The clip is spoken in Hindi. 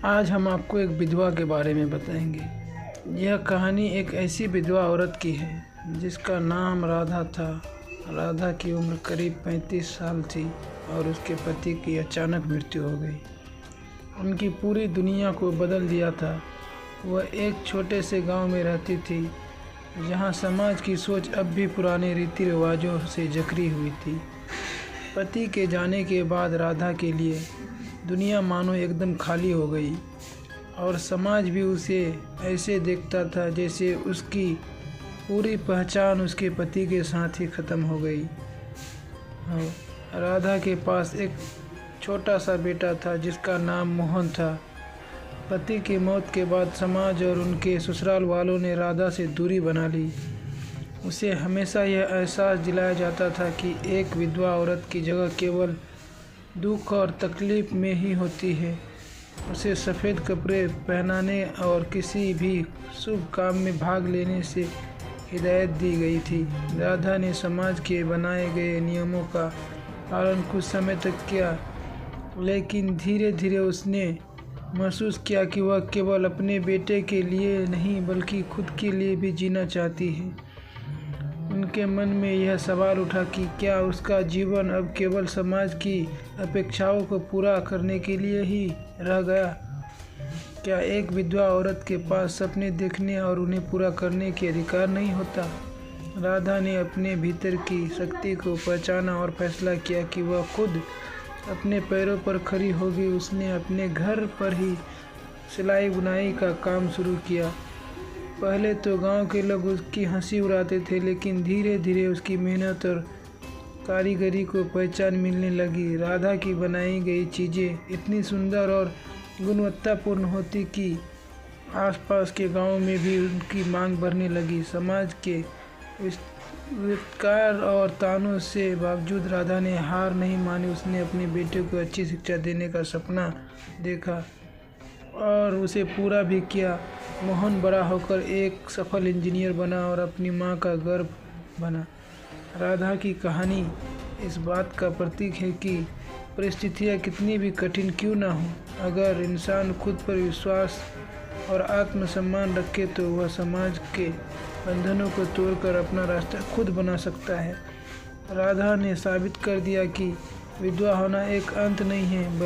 आज हम आपको एक विधवा के बारे में बताएंगे। यह कहानी एक ऐसी विधवा औरत की है जिसका नाम राधा था। राधा की उम्र करीब 35 साल थी और उसके पति की अचानक मृत्यु हो गई। उनकी पूरी दुनिया को बदल दिया था। वह एक छोटे से गांव में रहती थी जहां समाज की सोच अब भी पुराने रीति रिवाजों से जकड़ी हुई थी। पति के जाने के बाद राधा के लिए दुनिया मानो एकदम खाली हो गई और समाज भी उसे ऐसे देखता था जैसे उसकी पूरी पहचान उसके पति के साथ ही ख़त्म हो गई। राधा के पास एक छोटा सा बेटा था जिसका नाम मोहन था। पति की मौत के बाद समाज और उनके ससुराल वालों ने राधा से दूरी बना ली। उसे हमेशा यह एहसास दिलाया जाता था कि एक विधवा औरत की जगह केवल दुख और तकलीफ़ में ही होती है। उसे सफ़ेद कपड़े पहनाने और किसी भी शुभ काम में भाग लेने से हिदायत दी गई थी। राधा ने समाज के बनाए गए नियमों का पालन कुछ समय तक किया, लेकिन धीरे धीरे उसने महसूस किया कि वह केवल अपने बेटे के लिए नहीं बल्कि खुद के लिए भी जीना चाहती है। उनके मन में यह सवाल उठा कि क्या उसका जीवन अब केवल समाज की अपेक्षाओं को पूरा करने के लिए ही रह गया? क्या एक विधवा औरत के पास सपने देखने और उन्हें पूरा करने के अधिकार नहीं होता? राधा ने अपने भीतर की शक्ति को पहचाना और फैसला किया कि वह खुद अपने पैरों पर खड़ी होगी। उसने अपने घर पर ही सिलाई बुनाई का काम शुरू किया। पहले तो गांव के लोग उसकी हंसी उड़ाते थे, लेकिन धीरे धीरे उसकी मेहनत और कारीगरी को पहचान मिलने लगी। राधा की बनाई गई चीज़ें इतनी सुंदर और गुणवत्तापूर्ण होती कि आसपास के गांव में भी उनकी मांग बढ़ने लगी। समाज के वित्कार और तानों से बावजूद राधा ने हार नहीं मानी। उसने अपने बेटे को अच्छी शिक्षा देने का सपना देखा और उसे पूरा भी किया। मोहन बड़ा होकर एक सफल इंजीनियर बना और अपनी मां का गर्व बना। राधा की कहानी इस बात का प्रतीक है कि परिस्थितियां कितनी भी कठिन क्यों ना हो, अगर इंसान खुद पर विश्वास और आत्मसम्मान रखे तो वह समाज के बंधनों को तोड़कर अपना रास्ता खुद बना सकता है। राधा ने साबित कर दिया कि विधवा होना एक अंत नहीं है,